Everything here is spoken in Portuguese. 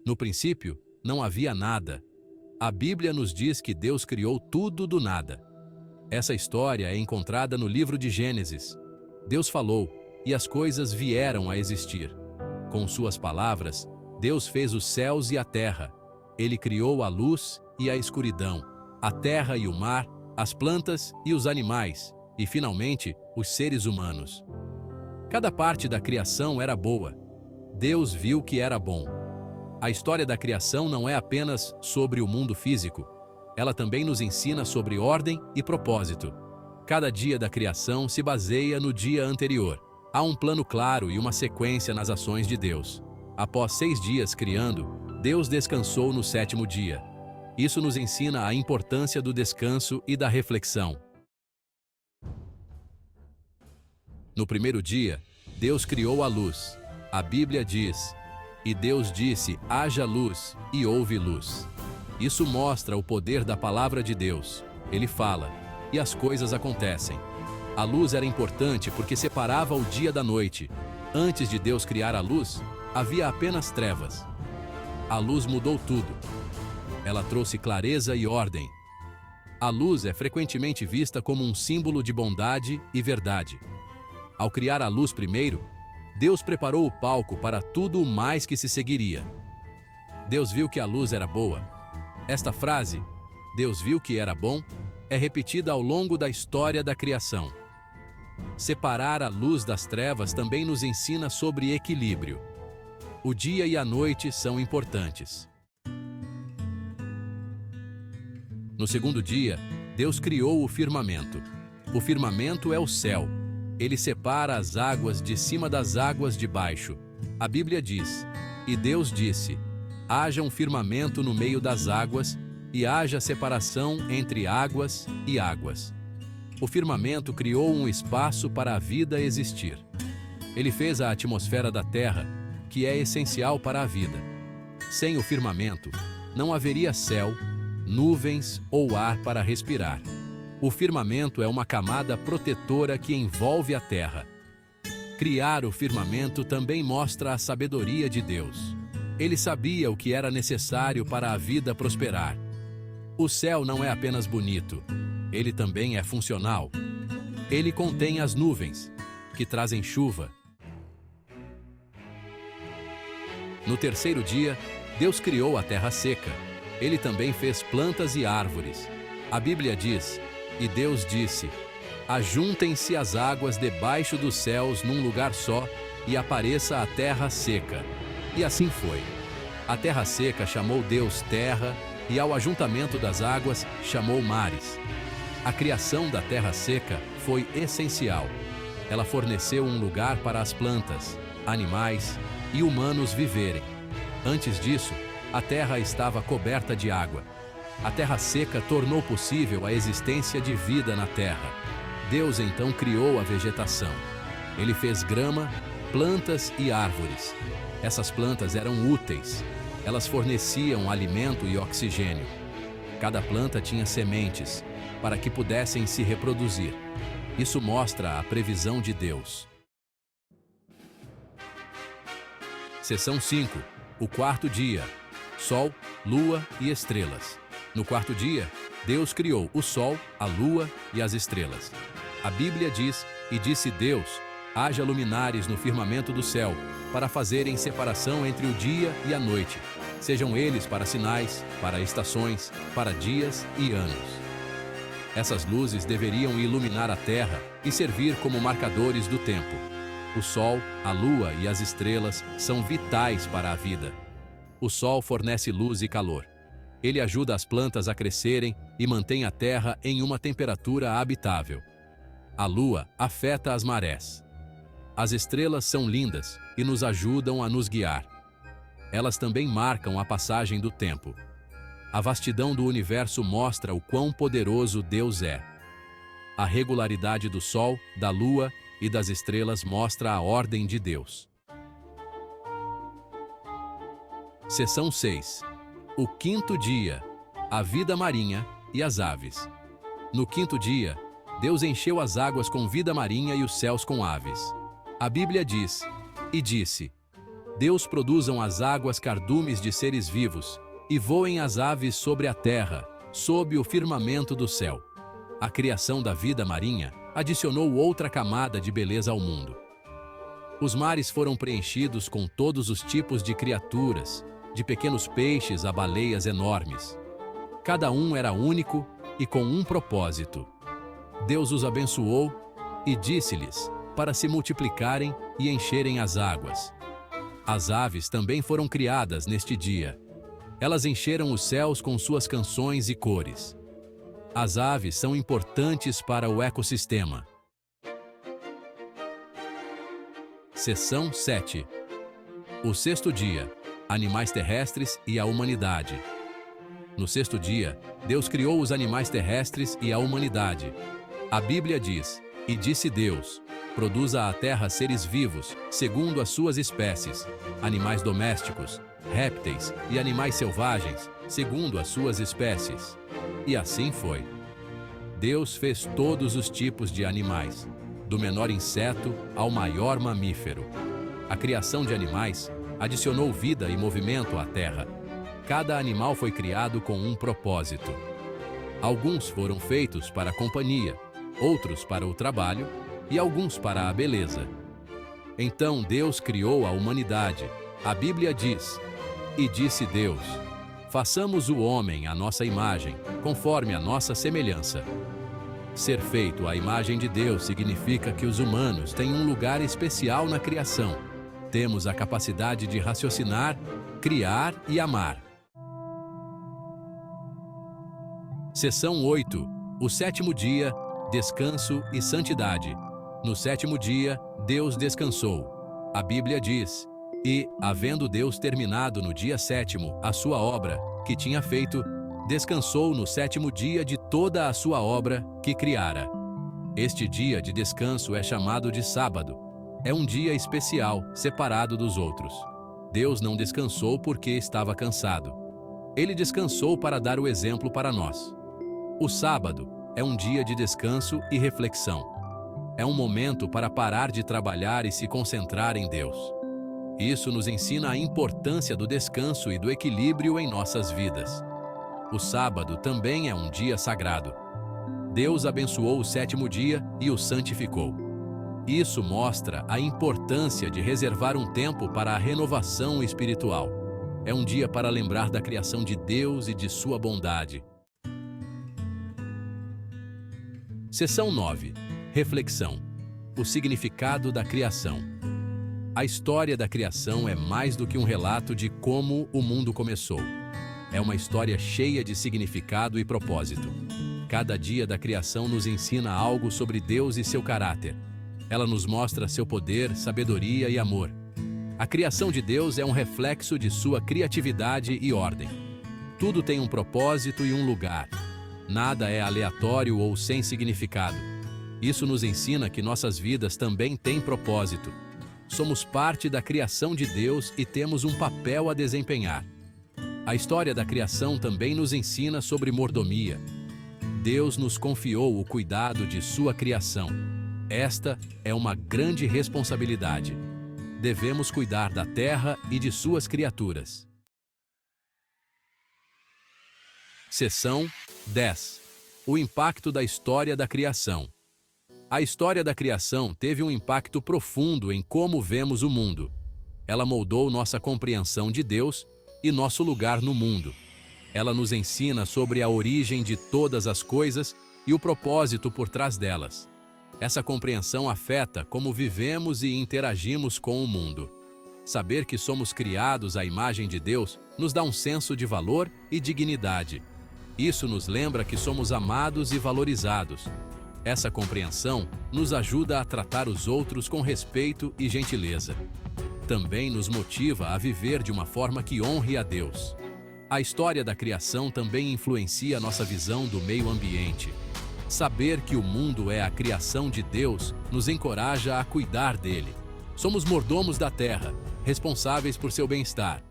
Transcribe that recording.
No princípio, não havia nada. A Bíblia nos diz que Deus criou tudo do nada. Essa história é encontrada no livro de Gênesis. Deus falou, e as coisas vieram a existir. Com suas palavras, Deus fez os céus e a terra. Ele criou a luz e a escuridão, a terra e o mar, as plantas e os animais, e, finalmente, os seres humanos. Cada parte da criação era boa. Deus viu que era bom. A história da criação não é apenas sobre o mundo físico. Ela também nos ensina sobre ordem e propósito. Cada dia da criação se baseia no dia anterior. Há um plano claro e uma sequência nas ações de Deus. Após 6 dias criando, Deus descansou no 7º dia. Isso nos ensina a importância do descanso e da reflexão. No primeiro dia, Deus criou a luz. A Bíblia diz: "E Deus disse, haja luz, e houve luz." Isso mostra o poder da palavra de Deus. Ele fala, e as coisas acontecem. A luz era importante porque separava o dia da noite. Antes de Deus criar a luz, havia apenas trevas. A luz mudou tudo. Ela trouxe clareza e ordem. A luz é frequentemente vista como um símbolo de bondade e verdade. Ao criar a luz primeiro, Deus preparou o palco para tudo o mais que se seguiria. Deus viu que a luz era boa. Esta frase, Deus viu que era bom, é repetida ao longo da história da criação. Separar a luz das trevas também nos ensina sobre equilíbrio. O dia e a noite são importantes. No segundo dia, Deus criou o firmamento. O firmamento é o céu. Ele separa as águas de cima das águas de baixo. A Bíblia diz: "E Deus disse, haja um firmamento no meio das águas, e haja separação entre águas e águas." O firmamento criou um espaço para a vida existir. Ele fez a atmosfera da Terra, que é essencial para a vida. Sem o firmamento, não haveria céu, nuvens ou ar para respirar. O firmamento é uma camada protetora que envolve a Terra. Criar o firmamento também mostra a sabedoria de Deus. Ele sabia o que era necessário para a vida prosperar. O céu não é apenas bonito, ele também é funcional. Ele contém as nuvens, que trazem chuva. No terceiro dia, Deus criou a terra seca. Ele também fez plantas e árvores. A Bíblia diz: "E Deus disse, ajuntem-se as águas debaixo dos céus num lugar só, e apareça a terra seca." E assim foi. A terra seca chamou Deus terra, e ao ajuntamento das águas chamou mares. A criação da terra seca foi essencial. Ela forneceu um lugar para as plantas, animais e humanos viverem. Antes disso, a terra estava coberta de água. A terra seca tornou possível a existência de vida na terra. Deus então criou a vegetação. Ele fez grama, plantas e árvores. Essas plantas eram úteis. Elas forneciam alimento e oxigênio. Cada planta tinha sementes, para que pudessem se reproduzir. Isso mostra a previsão de Deus. Seção 5. O quarto dia. Sol, lua e estrelas. No quarto dia, Deus criou o sol, a lua e as estrelas. A Bíblia diz: "E disse Deus, haja luminares no firmamento do céu, para fazerem separação entre o dia e a noite. Sejam eles para sinais, para estações, para dias e anos." Essas luzes deveriam iluminar a terra e servir como marcadores do tempo. O sol, a lua e as estrelas são vitais para a vida. O sol fornece luz e calor. Ele ajuda as plantas a crescerem e mantém a terra em uma temperatura habitável. A lua afeta as marés. As estrelas são lindas e nos ajudam a nos guiar. Elas também marcam a passagem do tempo. A vastidão do universo mostra o quão poderoso Deus é. A regularidade do sol, da lua e das estrelas mostra a ordem de Deus. Seção 6. O quinto dia. A vida marinha e as aves. No quinto dia, Deus encheu as águas com vida marinha e os céus com aves. A Bíblia diz: "E disse, Deus produzam as águas cardumes de seres vivos, e voem as aves sobre a terra, sob o firmamento do céu. A criação da vida marinha adicionou outra camada de beleza ao mundo. Os mares foram preenchidos com todos os tipos de criaturas, de pequenos peixes a baleias enormes. Cada um era único e com um propósito. Deus os abençoou e disse-lhes para se multiplicarem e encherem as águas. As aves também foram criadas neste dia. Elas encheram os céus com suas canções e cores. As aves são importantes para o ecossistema. Seção 7. O sexto dia, animais terrestres e a humanidade. No sexto dia, Deus criou os animais terrestres e a humanidade. A Bíblia diz: "E disse Deus, produza a terra seres vivos, segundo as suas espécies, animais domésticos, répteis e animais selvagens, segundo as suas espécies." E assim foi. Deus fez todos os tipos de animais, do menor inseto ao maior mamífero. A criação de animais adicionou vida e movimento à terra. Cada animal foi criado com um propósito. Alguns foram feitos para a companhia, outros para o trabalho e alguns para a beleza. Então Deus criou a humanidade. A Bíblia diz: "E disse Deus, façamos o homem à nossa imagem, conforme a nossa semelhança." Ser feito à imagem de Deus significa que os humanos têm um lugar especial na criação. Temos a capacidade de raciocinar, criar e amar. Seção 8. O sétimo dia, descanso e santidade. No sétimo dia, Deus descansou. A Bíblia diz: "E, havendo Deus terminado no dia sétimo a sua obra, que tinha feito, descansou no sétimo dia de toda a sua obra que criara." Este dia de descanso é chamado de sábado. É um dia especial, separado dos outros. Deus não descansou porque estava cansado. Ele descansou para dar o exemplo para nós. O sábado é um dia de descanso e reflexão. É um momento para parar de trabalhar e se concentrar em Deus. Isso nos ensina a importância do descanso e do equilíbrio em nossas vidas. O sábado também é um dia sagrado. Deus abençoou o sétimo dia e o santificou. Isso mostra a importância de reservar um tempo para a renovação espiritual. É um dia para lembrar da criação de Deus e de sua bondade. Seção 9. Reflexão. O significado da criação. A história da criação é mais do que um relato de como o mundo começou. É uma história cheia de significado e propósito. Cada dia da criação nos ensina algo sobre Deus e seu caráter. Ela nos mostra seu poder, sabedoria e amor. A criação de Deus é um reflexo de sua criatividade e ordem. Tudo tem um propósito e um lugar. Nada é aleatório ou sem significado. Isso nos ensina que nossas vidas também têm propósito. Somos parte da criação de Deus e temos um papel a desempenhar. A história da criação também nos ensina sobre mordomia. Deus nos confiou o cuidado de sua criação. Esta é uma grande responsabilidade. Devemos cuidar da terra e de suas criaturas. Seção 10. O impacto da história da criação. A história da criação teve um impacto profundo em como vemos o mundo. Ela moldou nossa compreensão de Deus e nosso lugar no mundo. Ela nos ensina sobre a origem de todas as coisas e o propósito por trás delas. Essa compreensão afeta como vivemos e interagimos com o mundo. Saber que somos criados à imagem de Deus nos dá um senso de valor e dignidade. Isso nos lembra que somos amados e valorizados. Essa compreensão nos ajuda a tratar os outros com respeito e gentileza. Também nos motiva a viver de uma forma que honre a Deus. A história da criação também influencia nossa visão do meio ambiente. Saber que o mundo é a criação de Deus nos encoraja a cuidar dele. Somos mordomos da terra, responsáveis por seu bem-estar.